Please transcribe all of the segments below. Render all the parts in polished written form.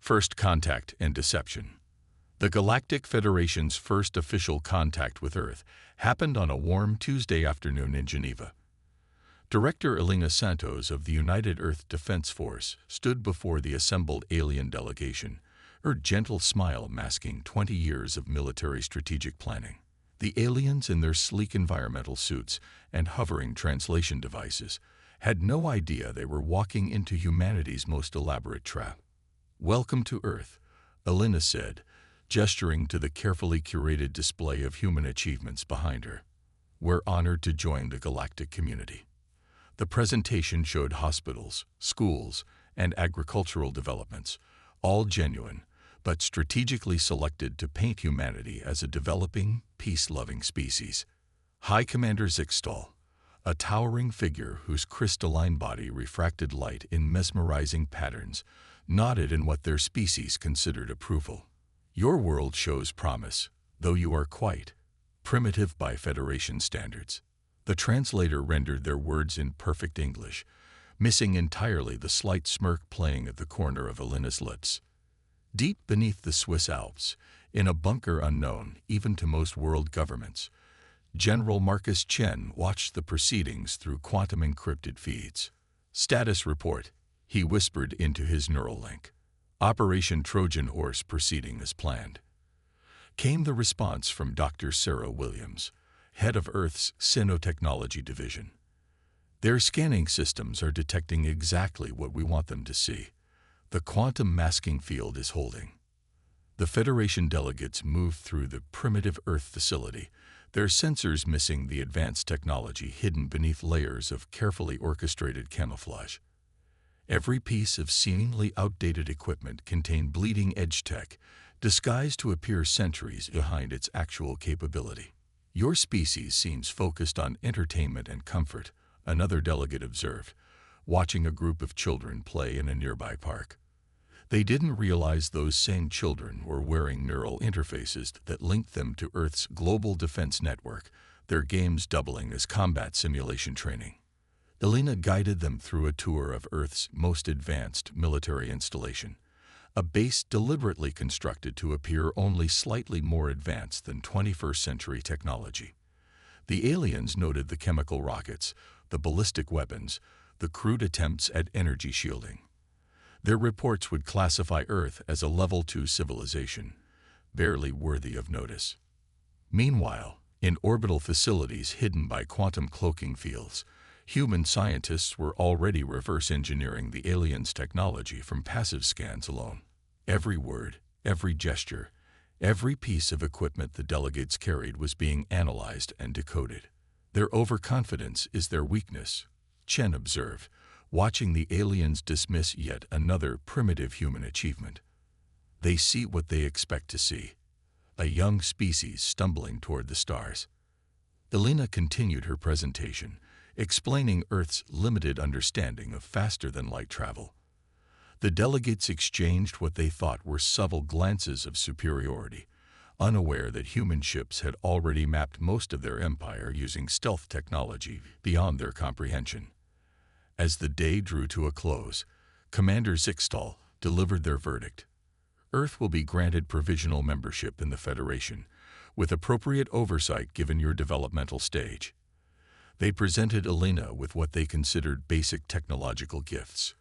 First contact and deception. The Galactic Federation's first official contact with Earth happened on a warm Tuesday afternoon in Geneva. Director Elena Santos of the United Earth Defense Force stood before the assembled alien delegation, her gentle smile masking 20 years of military strategic planning. The aliens in their sleek environmental suits and hovering translation devices had no idea they were walking into humanity's most elaborate trap. "Welcome to Earth," Elena said, gesturing to the carefully curated display of human achievements behind her. "We're honored to join the galactic community." The presentation showed hospitals, schools, and agricultural developments, all genuine, but strategically selected to paint humanity as a developing, peace-loving species. High Commander Zixtal, a towering figure whose crystalline body refracted light in mesmerizing patterns, nodded in what their species considered approval. "Your world shows promise, though you are quite primitive by Federation standards." The translator rendered their words in perfect English, missing entirely the slight smirk playing at the corner of Elena's lips. Deep beneath the Swiss Alps, in a bunker unknown even to most world governments, General Marcus Chen watched the proceedings through quantum-encrypted feeds. "Status report," he whispered into his neural link. "Operation Trojan Horse proceeding as planned," came the response from Dr. Sarah Williams, head of Earth's Xenotechnology Division. "Their scanning systems are detecting exactly what we want them to see. The quantum masking field is holding." The Federation delegates moved through the primitive Earth facility, their sensors missing the advanced technology hidden beneath layers of carefully orchestrated camouflage. Every piece of seemingly outdated equipment contained bleeding-edge tech, disguised to appear centuries behind its actual capability. "Your species seems focused on entertainment and comfort," another delegate observed, watching a group of children play in a nearby park. They didn't realize those same children were wearing neural interfaces that linked them to Earth's global defense network, their games doubling as combat simulation training. Elena guided them through a tour of Earth's most advanced military installation, a base deliberately constructed to appear only slightly more advanced than 21st century technology. The aliens noted the chemical rockets, the ballistic weapons, the crude attempts at energy shielding. Their reports would classify Earth as a Level 2 civilization, barely worthy of notice. Meanwhile, in orbital facilities hidden by quantum cloaking fields, human scientists were already reverse engineering the aliens' technology from passive scans alone. Every word, every gesture, every piece of equipment the delegates carried was being analyzed and decoded. "Their overconfidence is their weakness," Chen observed, watching the aliens dismiss yet another primitive human achievement. "They see what they expect to see, a young species stumbling toward the stars." Elena continued her presentation, explaining Earth's limited understanding of faster-than-light travel. The delegates exchanged what they thought were subtle glances of superiority, unaware that human ships had already mapped most of their empire using stealth technology beyond their comprehension. As the day drew to a close, Commander Zixtal delivered their verdict. "Earth will be granted provisional membership in the Federation, with appropriate oversight given your developmental stage." They presented Elena with what they considered basic technological gifts,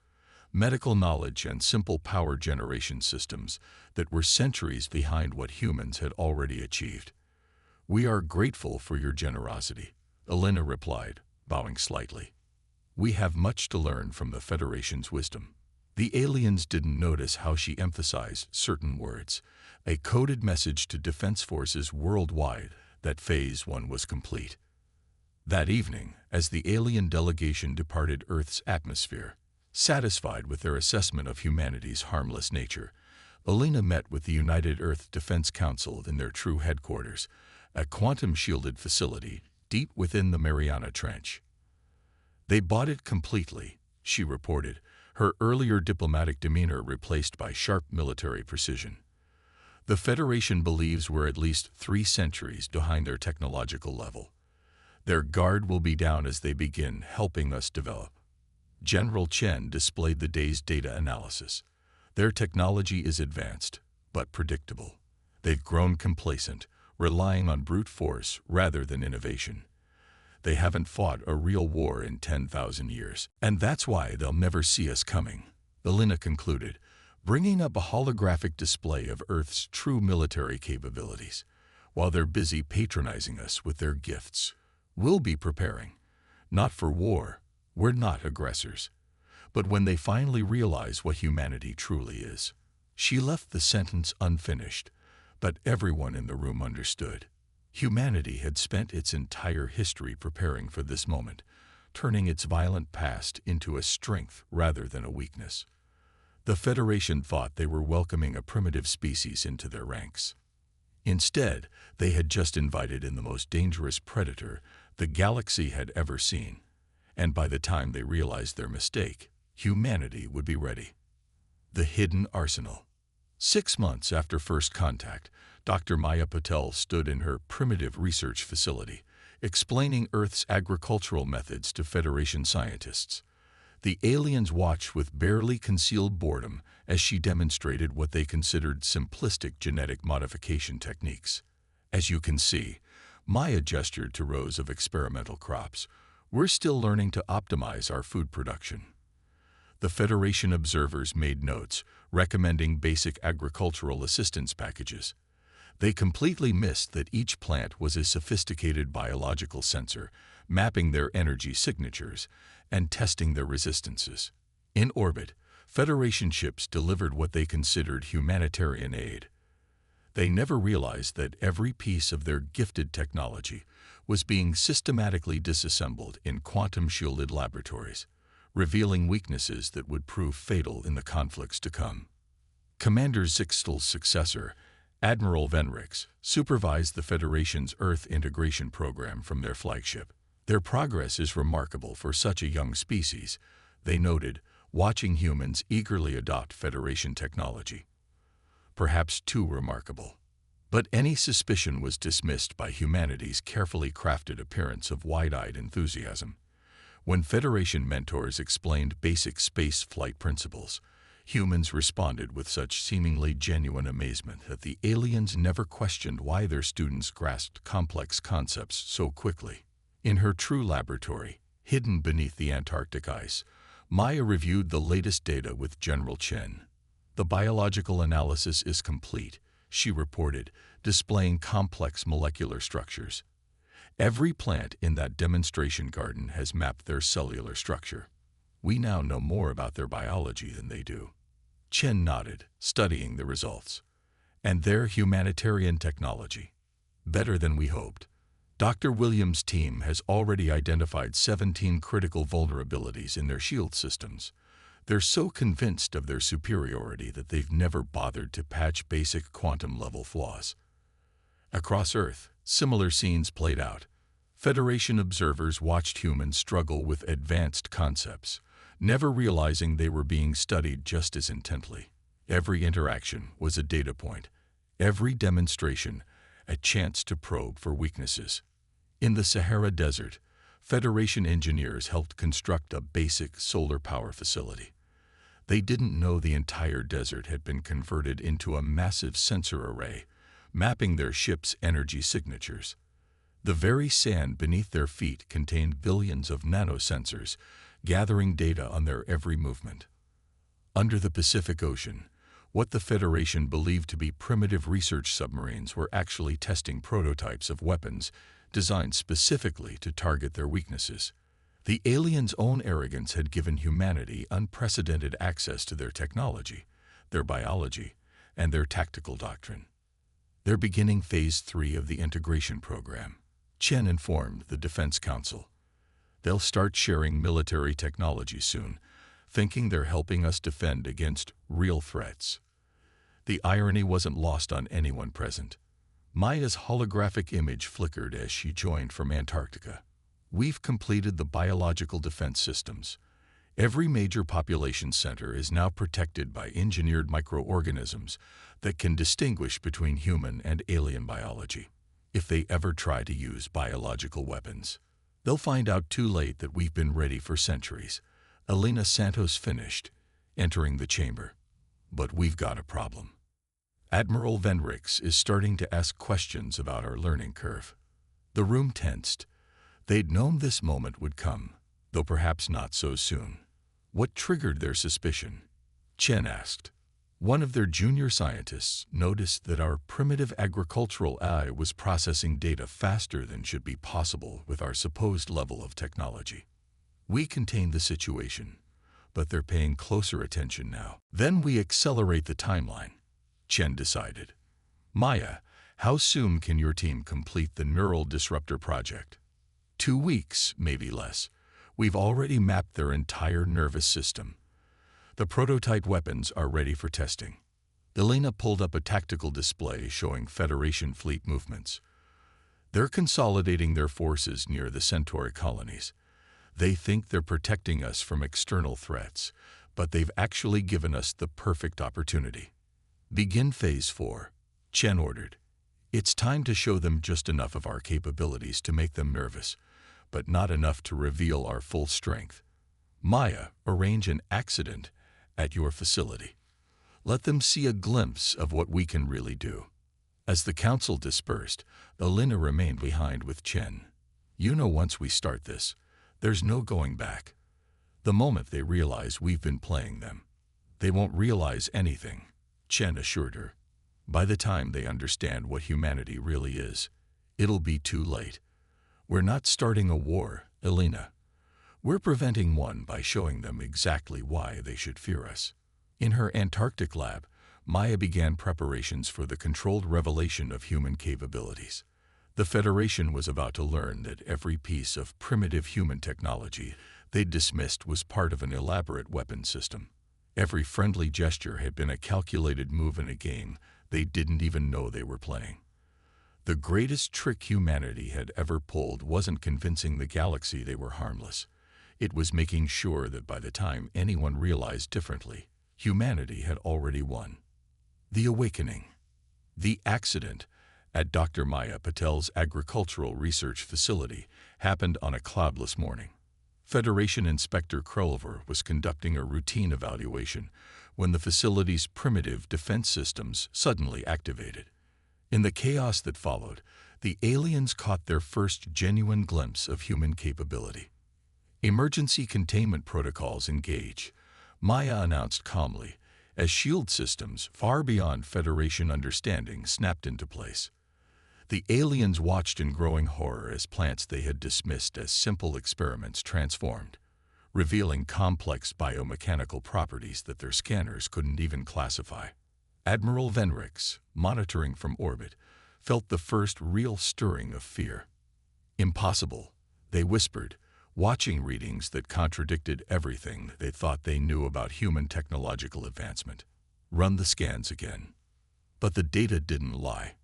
medical knowledge and simple power generation systems that were centuries behind what humans had already achieved. "We are grateful for your generosity," Elena replied, bowing slightly. "We have much to learn from the Federation's wisdom." The aliens didn't notice how she emphasized certain words, a coded message to defense forces worldwide that Phase 1 was complete. That evening, as the alien delegation departed Earth's atmosphere, satisfied with their assessment of humanity's harmless nature, Elena met with the United Earth Defense Council in their true headquarters, a quantum-shielded facility deep within the Mariana Trench. "They bought it completely," she reported, her earlier diplomatic demeanor replaced by sharp military precision. "The Federation believes we're at least 3 centuries behind their technological level. Their guard will be down as they begin helping us develop." General Chen displayed the day's data analysis. Their technology is advanced, but predictable. They've grown complacent, relying on brute force rather than innovation. They haven't fought a real war in 10,000 years, and that's why they'll never see us coming, Elena concluded, bringing up a holographic display of Earth's true military capabilities. While they're busy patronizing us with their gifts, we'll be preparing. Not for war, we're not aggressors. But when they finally realize what humanity truly is. She left the sentence unfinished, but everyone in the room understood. Humanity had spent its entire history preparing for this moment, turning its violent past into a strength rather than a weakness. The Federation thought they were welcoming a primitive species into their ranks. Instead, they had just invited in the most dangerous predator the galaxy had ever seen, and by the time they realized their mistake, humanity would be ready. The hidden arsenal. 6 months after first contact, Dr. Maya Patel stood in her primitive research facility, explaining Earth's agricultural methods to Federation scientists. The aliens watched with barely concealed boredom as she demonstrated what they considered simplistic genetic modification techniques. As you can see, Maya gestured to rows of experimental crops. We're still learning to optimize our food production. The Federation observers made notes, recommending basic agricultural assistance packages. They completely missed that each plant was a sophisticated biological sensor, mapping their energy signatures and testing their resistances. In orbit, Federation ships delivered what they considered humanitarian aid. They never realized that every piece of their gifted technology was being systematically disassembled in quantum-shielded laboratories, revealing weaknesses that would prove fatal in the conflicts to come. Commander Zixtel's successor, Admiral Venrix, supervised the Federation's Earth integration program from their flagship. Their progress is remarkable for such a young species, they noted, watching humans eagerly adopt Federation technology. Perhaps too remarkable. But any suspicion was dismissed by humanity's carefully crafted appearance of wide-eyed enthusiasm. When Federation mentors explained basic space flight principles, humans responded with such seemingly genuine amazement that the aliens never questioned why their students grasped complex concepts so quickly. In her true laboratory, hidden beneath the Antarctic ice, Maya reviewed the latest data with General Chen. The biological analysis is complete, she reported, displaying complex molecular structures. Every plant in that demonstration garden has mapped their cellular structure. We now know more about their biology than they do. Chen nodded, studying the results. And their humanitarian technology. Better than we hoped. Dr. Williams' team has already identified 17 critical vulnerabilities in their shield systems. They're so convinced of their superiority that they've never bothered to patch basic quantum-level flaws. Across Earth, similar scenes played out. Federation observers watched humans struggle with advanced concepts, never realizing they were being studied just as intently. Every interaction was a data point, every demonstration a chance to probe for weaknesses. In the Sahara Desert, Federation engineers helped construct a basic solar power facility. They didn't know the entire desert had been converted into a massive sensor array, mapping their ship's energy signatures. The very sand beneath their feet contained billions of nanosensors, gathering data on their every movement. Under the Pacific Ocean, what the Federation believed to be primitive research submarines were actually testing prototypes of weapons designed specifically to target their weaknesses. The aliens' own arrogance had given humanity unprecedented access to their technology, their biology, and their tactical doctrine. They're beginning Phase 3 of the integration program, Chen informed the Defense Council. They'll start sharing military technology soon, thinking they're helping us defend against real threats. The irony wasn't lost on anyone present. Maya's holographic image flickered as she joined from Antarctica. We've completed the biological defense systems. Every major population center is now protected by engineered microorganisms that can distinguish between human and alien biology. If they ever try to use biological weapons, they'll find out too late that we've been ready for centuries. Elena Santos finished, entering the chamber. But we've got a problem. Admiral Venrix is starting to ask questions about our learning curve. The room tensed. They'd known this moment would come, though perhaps not so soon. What triggered their suspicion? Chen asked. One of their junior scientists noticed that our primitive agricultural AI was processing data faster than should be possible with our supposed level of technology. We contained the situation, but they're paying closer attention now. Then we accelerate the timeline, Chen decided. Maya, how soon can your team complete the neural disruptor project? 2 weeks, maybe less. We've already mapped their entire nervous system. The prototype weapons are ready for testing. Elena pulled up a tactical display showing Federation fleet movements. They're consolidating their forces near the Centauri colonies. They think they're protecting us from external threats, but they've actually given us the perfect opportunity. Begin Phase 4, Chen ordered. It's time to show them just enough of our capabilities to make them nervous, but not enough to reveal our full strength. Maya, arrange an accident at your facility. Let them see a glimpse of what we can really do. As the council dispersed, Elena remained behind with Chen. You know, once we start this, there's no going back. The moment they realize we've been playing them, they won't realize anything, Chen assured her. By the time they understand what humanity really is, it'll be too late. We're not starting a war, Elena. We're preventing one by showing them exactly why they should fear us. In her Antarctic lab, Maya began preparations for the controlled revelation of human capabilities. The Federation was about to learn that every piece of primitive human technology they'd dismissed was part of an elaborate weapon system. Every friendly gesture had been a calculated move in a game they didn't even know they were playing. The greatest trick humanity had ever pulled wasn't convincing the galaxy they were harmless. It was making sure that by the time anyone realized differently, humanity had already won. The awakening. The accident at Dr. Maya Patel's agricultural research facility happened on a cloudless morning. Federation Inspector Krulver was conducting a routine evaluation when the facility's primitive defense systems suddenly activated. In the chaos that followed, the aliens caught their first genuine glimpse of human capability. Emergency containment protocols engage, Maya announced calmly, as shield systems far beyond Federation understanding snapped into place. The aliens watched in growing horror as plants they had dismissed as simple experiments transformed, revealing complex biomechanical properties that their scanners couldn't even classify. Admiral Venrix, monitoring from orbit, felt the first real stirring of fear. Impossible, they whispered, watching readings that contradicted everything they thought they knew about human technological advancement. Run the scans again. But the data didn't lie.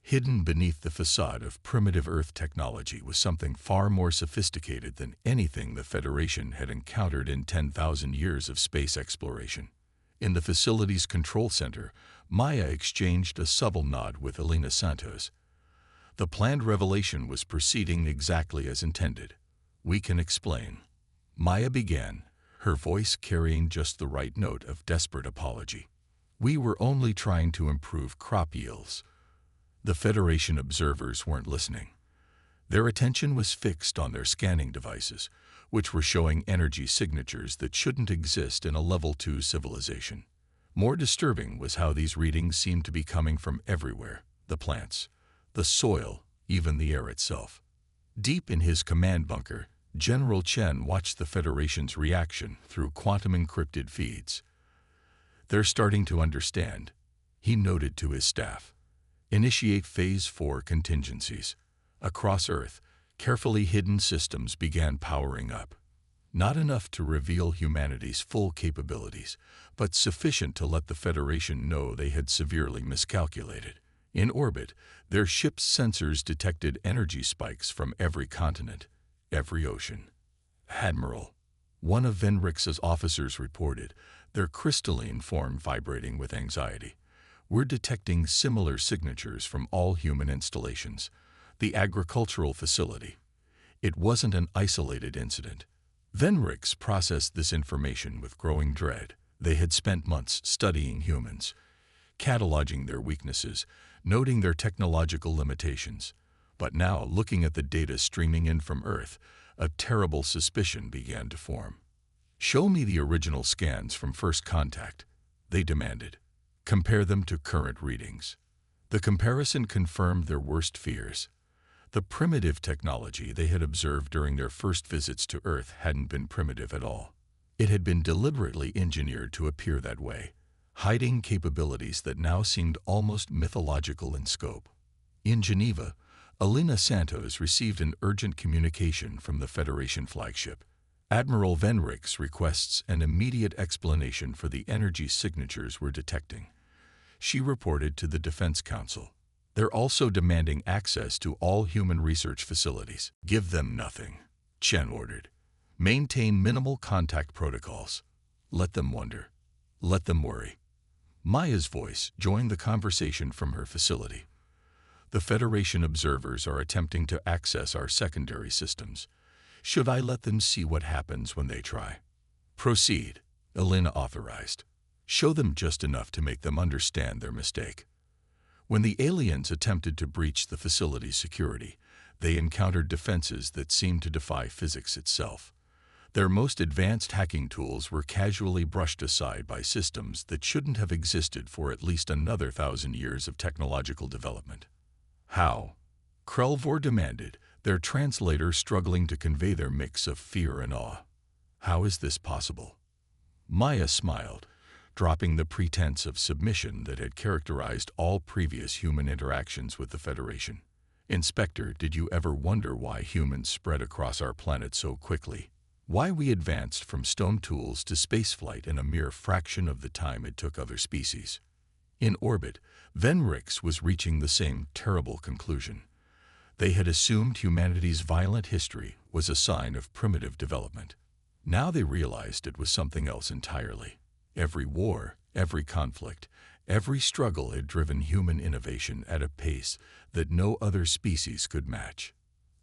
Hidden beneath the facade of primitive Earth technology was something far more sophisticated than anything the Federation had encountered in 10,000 years of space exploration. In the facility's control center, Maya exchanged a subtle nod with Elena Santos. The planned revelation was proceeding exactly as intended. We can explain. Maya began, her voice carrying just the right note of desperate apology. We were only trying to improve crop yields. The Federation observers weren't listening. Their attention was fixed on their scanning devices, which were showing energy signatures that shouldn't exist in a Level 2 civilization. More disturbing was how these readings seemed to be coming from everywhere: the plants, the soil, even the air itself. Deep in his command bunker, General Chen watched the Federation's reaction through quantum-encrypted feeds. They're starting to understand, he noted to his staff. Initiate Phase 4 contingencies. Across Earth, carefully hidden systems began powering up. Not enough to reveal humanity's full capabilities, but sufficient to let the Federation know they had severely miscalculated. In orbit, their ship's sensors detected energy spikes from every continent, every ocean. Admiral, one of Venrix's officers reported, their crystalline form vibrating with anxiety. We're detecting similar signatures from all human installations. The agricultural facility. It wasn't an isolated incident. Venrix processed this information with growing dread. They had spent months studying humans, cataloging their weaknesses, noting their technological limitations. But now, looking at the data streaming in from Earth, a terrible suspicion began to form. "Show me the original scans from first contact," they demanded. "Compare them to current readings." The comparison confirmed their worst fears. The primitive technology they had observed during their first visits to Earth hadn't been primitive at all. It had been deliberately engineered to appear that way, hiding capabilities that now seemed almost mythological in scope. In Geneva, Elena Santos received an urgent communication from the Federation flagship. Admiral Venrix requests an immediate explanation for the energy signatures we're detecting. She reported to the Defense Council. "They're also demanding access to all human research facilities." "Give them nothing," Chen ordered. "Maintain minimal contact protocols. Let them wonder. Let them worry." Maya's voice joined the conversation from her facility. "The Federation observers are attempting to access our secondary systems. Should I let them see what happens when they try?" "Proceed," Elena authorized. "Show them just enough to make them understand their mistake." When the aliens attempted to breach the facility's security, they encountered defenses that seemed to defy physics itself. Their most advanced hacking tools were casually brushed aside by systems that shouldn't have existed for at least another 1,000 years of technological development. "How?" Krelvor demanded, their translator struggling to convey their mix of fear and awe. "How is this possible?" Maya smiled, dropping the pretense of submission that had characterized all previous human interactions with the Federation. "Inspector, did you ever wonder why humans spread across our planet so quickly? Why we advanced from stone tools to spaceflight in a mere fraction of the time it took other species?" In orbit, Venrix was reaching the same terrible conclusion. They had assumed humanity's violent history was a sign of primitive development. Now they realized it was something else entirely. Every war, every conflict, every struggle had driven human innovation at a pace that no other species could match.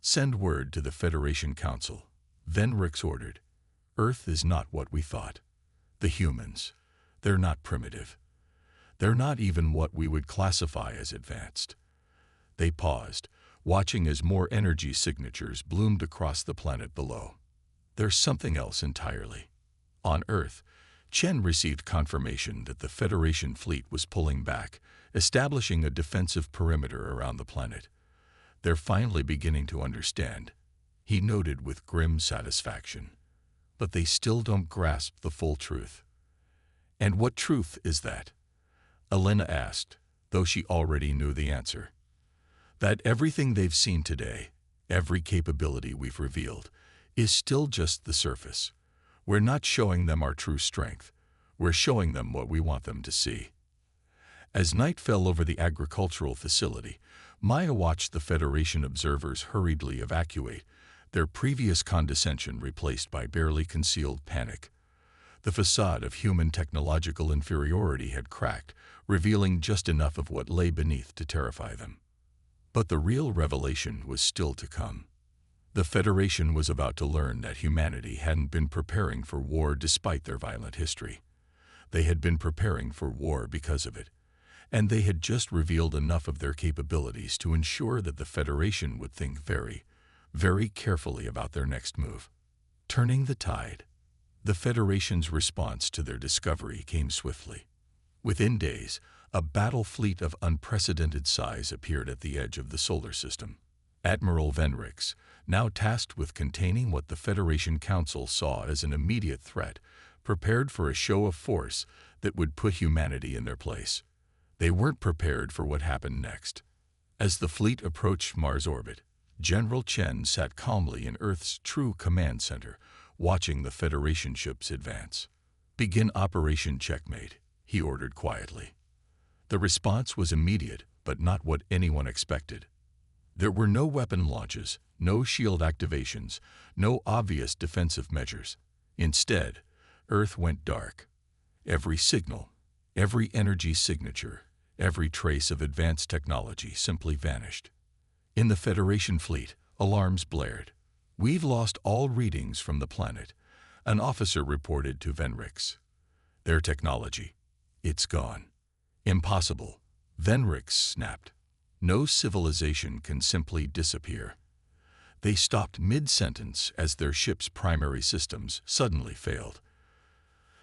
"Send word to the Federation Council," Venrix ordered. "Earth is not what we thought. The humans, they're not primitive. They're not even what we would classify as advanced." They paused, watching as more energy signatures bloomed across the planet below. "There's something else entirely." On Earth, Chen received confirmation that the Federation fleet was pulling back, establishing a defensive perimeter around the planet. "They're finally beginning to understand," he noted with grim satisfaction. "But they still don't grasp the full truth." "And what truth is that?" Elena asked, though she already knew the answer. "That everything they've seen today, every capability we've revealed, is still just the surface. We're not showing them our true strength. We're showing them what we want them to see." As night fell over the agricultural facility, Maya watched the Federation observers hurriedly evacuate, their previous condescension replaced by barely concealed panic. The facade of human technological inferiority had cracked, revealing just enough of what lay beneath to terrify them. But the real revelation was still to come. The Federation was about to learn that humanity hadn't been preparing for war despite their violent history. They had been preparing for war because of it, and they had just revealed enough of their capabilities to ensure that the Federation would think very, very carefully about their next move. Turning the tide. The Federation's response to their discovery came swiftly. Within days, a battle fleet of unprecedented size appeared at the edge of the solar system. Admiral Venrix, now tasked with containing what the Federation Council saw as an immediate threat, prepared for a show of force that would put humanity in their place. They weren't prepared for what happened next. As the fleet approached Mars orbit, General Chen sat calmly in Earth's true command center, watching the Federation ships advance. "Begin Operation Checkmate," he ordered quietly. The response was immediate, but not what anyone expected. There were no weapon launches, no shield activations, no obvious defensive measures. Instead, Earth went dark. Every signal, every energy signature, every trace of advanced technology simply vanished. In the Federation fleet, alarms blared. "We've lost all readings from the planet," an officer reported to Venrix. Their technology. It's gone. Impossible. Venrix snapped. No civilization can simply disappear. They stopped mid-sentence as their ship's primary systems suddenly failed.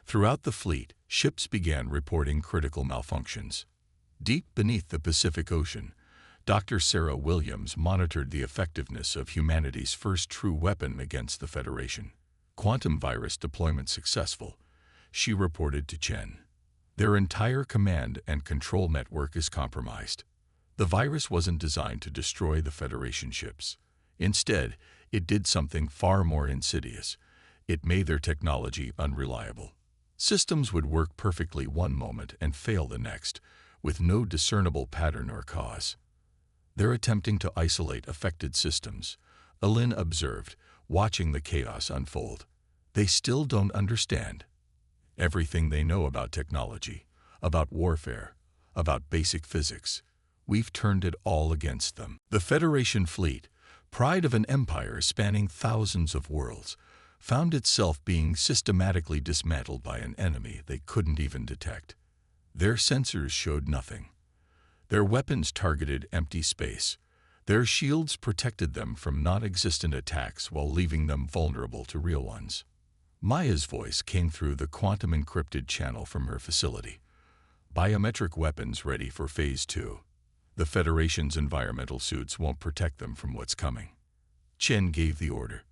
Throughout the fleet, ships began reporting critical malfunctions. Deep beneath the Pacific Ocean, Dr. Sarah Williams monitored the effectiveness of humanity's first true weapon against the Federation. Quantum virus deployment successful, she reported to Chen. Their entire command and control network is compromised. The virus wasn't designed to destroy the Federation ships. Instead, it did something far more insidious. It made their technology unreliable. Systems would work perfectly one moment and fail the next, with no discernible pattern or cause. They're attempting to isolate affected systems, Alin observed, watching the chaos unfold. They still don't understand. Everything they know about technology, about warfare, about basic physics, we've turned it all against them. The Federation fleet, pride of an empire spanning thousands of worlds, found itself being systematically dismantled by an enemy they couldn't even detect. Their sensors showed nothing. Their weapons targeted empty space. Their shields protected them from non-existent attacks while leaving them vulnerable to real ones. Maya's voice came through the quantum-encrypted channel from her facility. Biometric weapons ready for Phase 2. The Federation's environmental suits won't protect them from what's coming. Chen gave the order.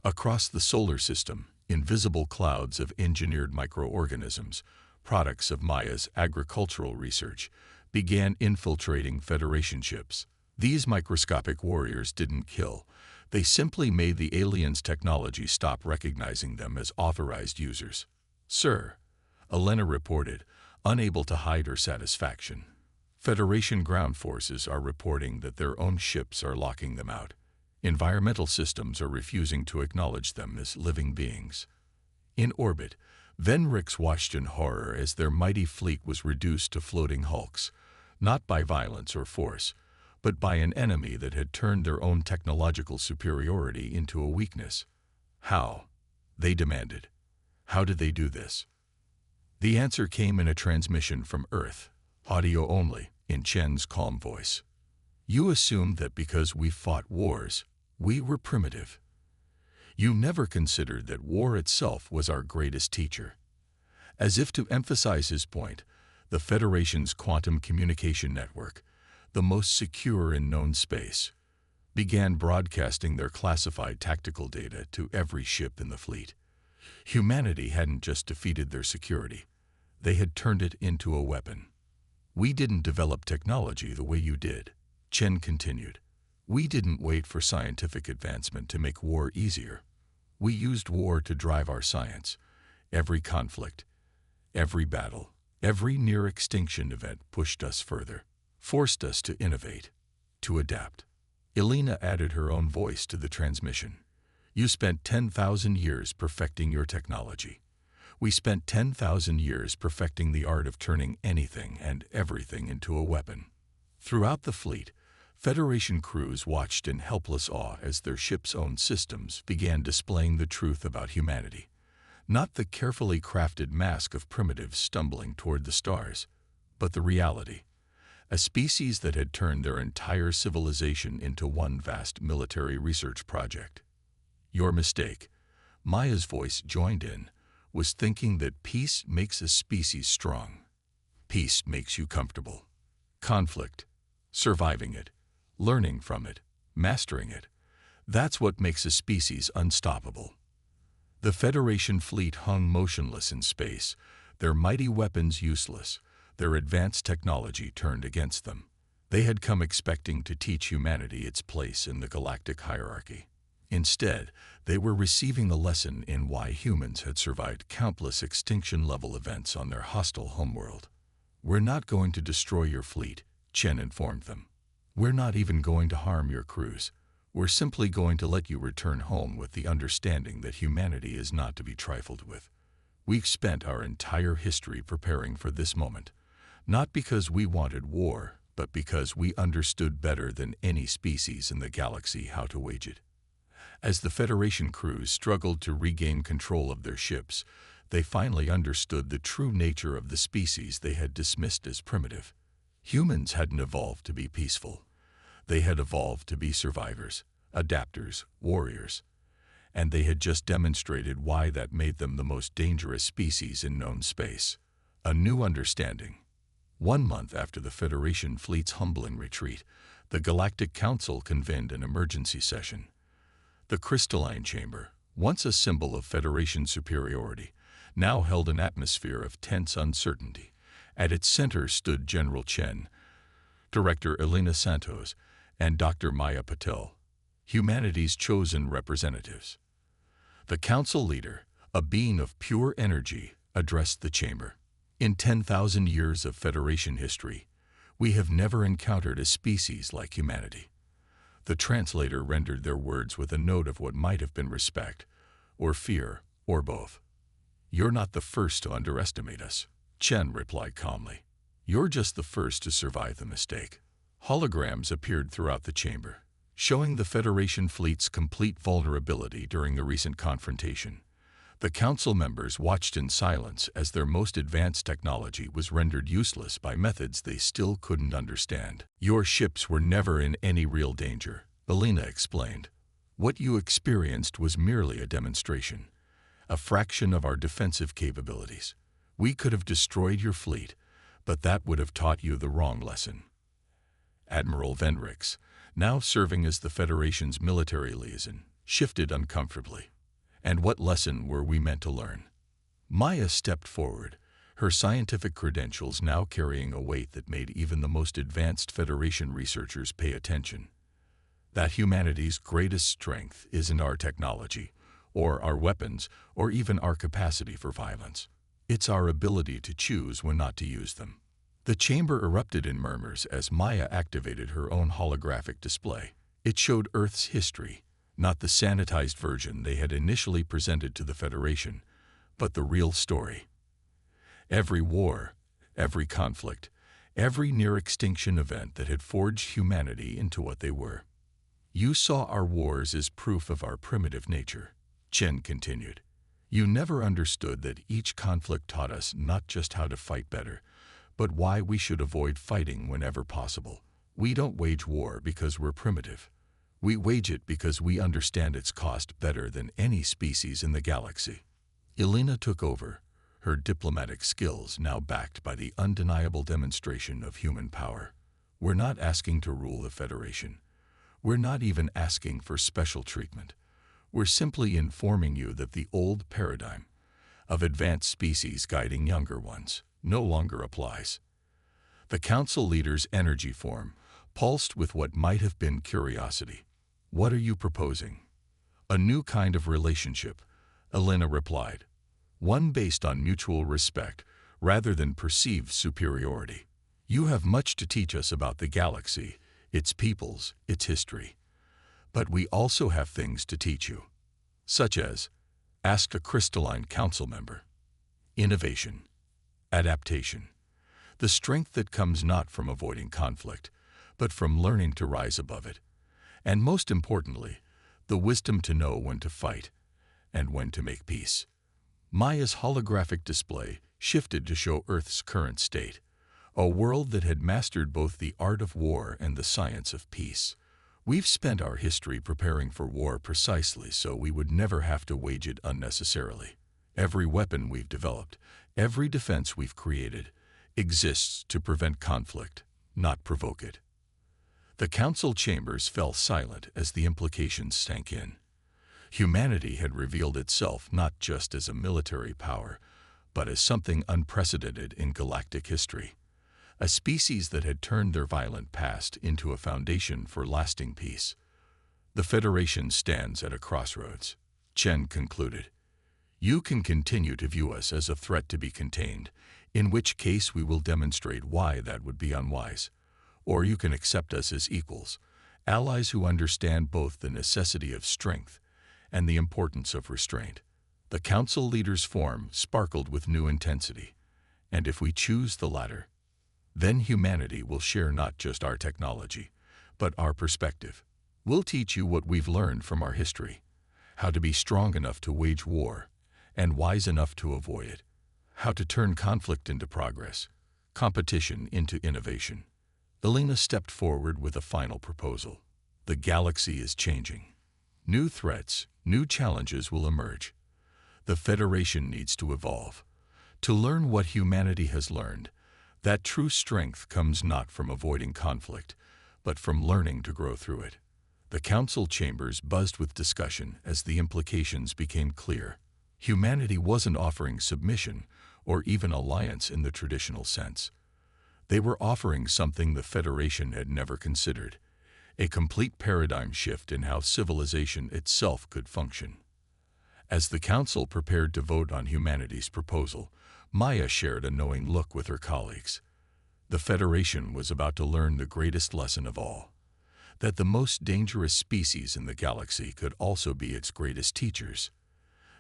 Across the solar system, invisible clouds of engineered microorganisms, products of Maya's agricultural research, began infiltrating Federation ships. These microscopic warriors didn't kill. They simply made the aliens' technology stop recognizing them as authorized users. Sir, Elena reported, unable to hide her satisfaction. Federation ground forces are reporting that their own ships are locking them out. Environmental systems are refusing to acknowledge them as living beings. In orbit, Venrix watched in horror as their mighty fleet was reduced to floating hulks, not by violence or force, but by an enemy that had turned their own technological superiority into a weakness. How? They demanded. How did they do this? The answer came in a transmission from Earth, audio only, in Chen's calm voice. You assumed that because we fought wars, we were primitive. You never considered that war itself was our greatest teacher. As if to emphasize his point, the Federation's quantum communication network, the most secure in known space, began broadcasting their classified tactical data to every ship in the fleet. Humanity hadn't just defeated their security, they had turned it into a weapon. We didn't develop technology the way you did, Chen continued. We didn't wait for scientific advancement to make war easier. We used war to drive our science. Every conflict, every battle, every near-extinction event pushed us further, forced us to innovate, to adapt. Elena added her own voice to the transmission. You spent 10,000 years perfecting your technology. We spent 10,000 years perfecting the art of turning anything and everything into a weapon. Throughout the fleet, Federation crews watched in helpless awe as their ship's own systems began displaying the truth about humanity, not the carefully crafted mask of primitives stumbling toward the stars, but the reality, a species that had turned their entire civilization into one vast military research project. Your mistake, Maya's voice joined in, was thinking that peace makes a species strong. Peace makes you comfortable. Conflict, surviving it, learning from it, mastering it, that's what makes a species unstoppable. The Federation fleet hung motionless in space, their mighty weapons useless, their advanced technology turned against them. They had come expecting to teach humanity its place in the galactic hierarchy. Instead, they were receiving the lesson in why humans had survived countless extinction-level events on their hostile homeworld. We're not going to destroy your fleet, Chen informed them. We're not even going to harm your crews. We're simply going to let you return home with the understanding that humanity is not to be trifled with. We've spent our entire history preparing for this moment, not because we wanted war, but because we understood better than any species in the galaxy how to wage it. As the Federation crews struggled to regain control of their ships, They finally understood the true nature of the species they had dismissed as primitive. Humans hadn't evolved to be peaceful. They had evolved to be survivors, adapters, warriors. And they had just demonstrated why that made them the most dangerous species in known space. A new understanding. 1 month after the Federation fleet's humbling retreat, the Galactic Council convened an emergency session. The crystalline chamber, once a symbol of Federation superiority, now held an atmosphere of tense uncertainty. At its center stood General Chen, Director Elena Santos, and Dr. Maya Patel, humanity's chosen representatives. The council leader, a being of pure energy, addressed the chamber. In 10,000 years of Federation history, we have never encountered a species like humanity. The translator rendered their words with a note of what might have been respect, or fear, or both. "You're not the first to underestimate us," Chen replied calmly. "You're just the first to survive the mistake." Holograms appeared throughout the chamber, showing the Federation fleet's complete vulnerability during the recent confrontation. The council members watched in silence as their most advanced technology was rendered useless by methods they still couldn't understand. "Your ships were never in any real danger," Elena explained. "What you experienced was merely a demonstration, a fraction of our defensive capabilities. We could have destroyed your fleet, but that would have taught you the wrong lesson." Admiral Vendrix, now serving as the Federation's military liaison, shifted uncomfortably. "And what lesson were we meant to learn?" Maya stepped forward, her scientific credentials now carrying a weight that made even the most advanced Federation researchers pay attention. "That humanity's greatest strength isn't our technology, or our weapons, or even our capacity for violence. It's our ability to choose when not to use them." The chamber erupted in murmurs as Maya activated her own holographic display. It showed Earth's history, not the sanitized version they had initially presented to the Federation, but the real story. Every war, every conflict, every near-extinction event that had forged humanity into what they were. "You saw our wars as proof of our primitive nature," Chen continued. "You never understood that each conflict taught us not just how to fight better, but why we should avoid fighting whenever possible. We don't wage war because we're primitive. We wage it because we understand its cost better than any species in the galaxy." Elena took over, her diplomatic skills now backed by the undeniable demonstration of human power. "We're not asking to rule the Federation. We're not even asking for special treatment. We're simply informing you that the old paradigm of advanced species guiding younger ones no longer applies." The council leader's energy form pulsed with what might have been curiosity. "What are you proposing?" "A new kind of relationship," Elena replied. "One based on mutual respect rather than perceived superiority. You have much to teach us about the galaxy, its peoples, its history. But we also have things to teach you." "Such as?" asked a crystalline council member. "Innovation. Adaptation. The strength that comes not from avoiding conflict, but from learning to rise above it. And most importantly, the wisdom to know when to fight and when to make peace." Maya's holographic display shifted to show Earth's current state, a world that had mastered both the art of war and the science of peace. "We've spent our history preparing for war precisely so we would never have to wage it unnecessarily. Every weapon we've developed, every defense we've created, exists to prevent conflict, not provoke it." The council chambers fell silent as the implications sank in. Humanity had revealed itself not just as a military power, but as something unprecedented in galactic history. A species that had turned their violent past into a foundation for lasting peace. "The Federation stands at a crossroads," Chen concluded. "You can continue to view us as a threat to be contained, in which case we will demonstrate why that would be unwise. Or you can accept us as equals, allies who understand both the necessity of strength and the importance of restraint." The council leader's form sparkled with new intensity. "And if we choose the latter, then humanity will share not just our technology, but our perspective. We'll teach you what we've learned from our history, how to be strong enough to wage war, and wise enough to avoid it. How to turn conflict into progress, competition into innovation. Elena stepped forward with a final proposal. The galaxy is changing. New threats, new challenges will emerge. The Federation needs to evolve. To learn what humanity has learned, that true strength comes not from avoiding conflict, but from learning to grow through it. The council chambers buzzed with discussion as the implications became clear. Humanity wasn't offering submission or even alliance in the traditional sense. They were offering something the Federation had never considered, a complete paradigm shift in how civilization itself could function. As the council prepared to vote on humanity's proposal, Maya shared a knowing look with her colleagues. The Federation was about to learn the greatest lesson of all, that the most dangerous species in the galaxy could also be its greatest teachers.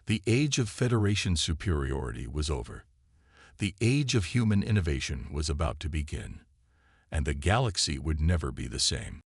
The age of Federation superiority was over. The age of human innovation was about to begin, and the galaxy would never be the same.